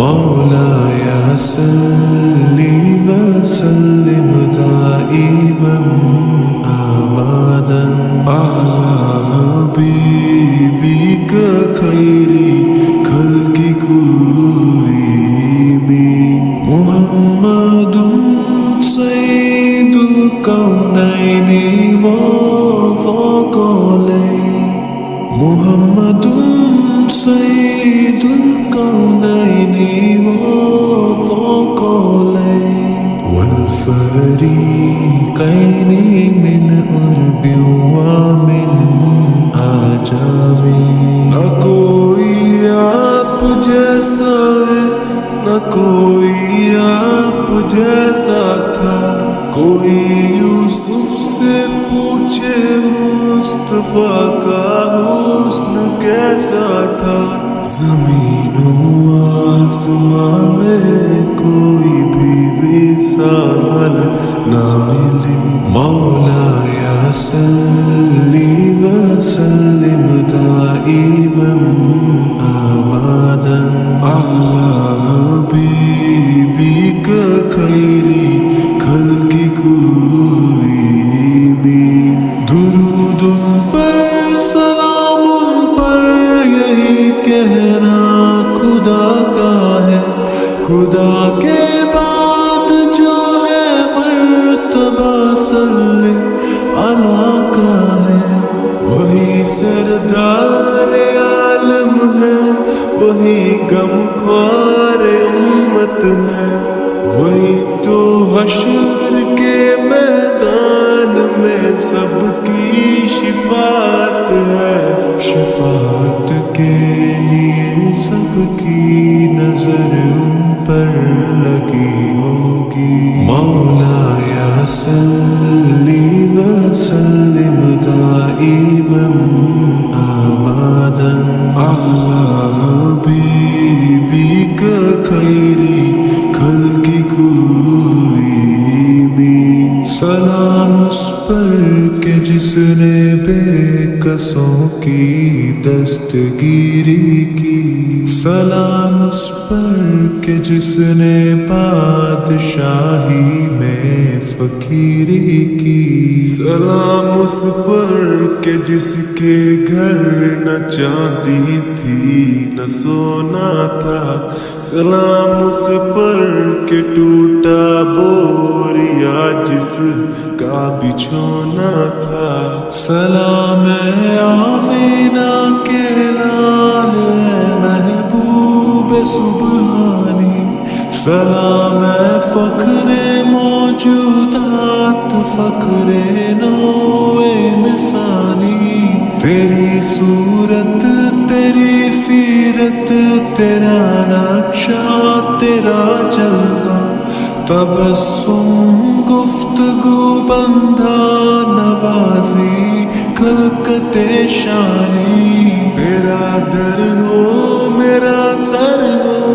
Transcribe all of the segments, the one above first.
مولاي صل وسلم دائما أبدا على حبيبك خير خلق كلهم محمد سيد الكونين والثقلين محمد سيد الكونين والثقلين والفريقين من قرب ومن عجب نہ کوئی آپ جیسا ہے نہ کوئی آپ جیسا تھا کوئی یوسف سے پوچھے مصطفیٰ کا حسن کیسا تھا زمین و آسمان میں کوئی بھی مثال نہ ملی مولاي صل وسلم دائما أبدا على حبيبك خير خلق كلهم درود پر سلام پر یہی کہنا خدا کا ہے خدا کے بعد جو ہے مرتبہ صلی اللہ کا ہے وہی سردار عالم ہے وہی غمخوار امت ہے وہی تو حشر کے میدان میں سب کی شفاعت ہے شفاعت کے لیے سب کی نظر ان پر لگی ہوگی مولاي صل وسلم دائما أبدا على حبيبك خير خلق كلهم سلام اس پر کہ جس نے بے کسوں کی دستگیری کی سلام اس پر کہ جس نے بادشاہی میں فقیری کی سلام اس پر کہ جس کے گھر نہ چاندی تھی نہ سونا تھا سلام اس پر کہ ٹوٹا بوریا جس کا بچھونا تھا سلام آمینہ کے لال محبوب سبحانی سلام فخر موجودات فخر نو انسانی تیری صورت تیری سیرت تیرا نقشہ تیرا جلوہ تبسم گفتگو بندہ نوازی خلقت شانی تیرا در ہو میرا سر ہو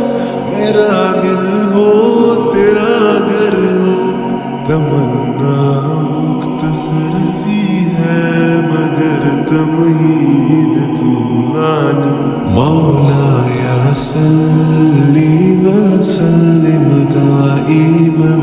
میرا دل ہو تیرا گھر ہو تمنا مختصر سی ہے مگر تمہید طولانی مولاي صل وسلم دائما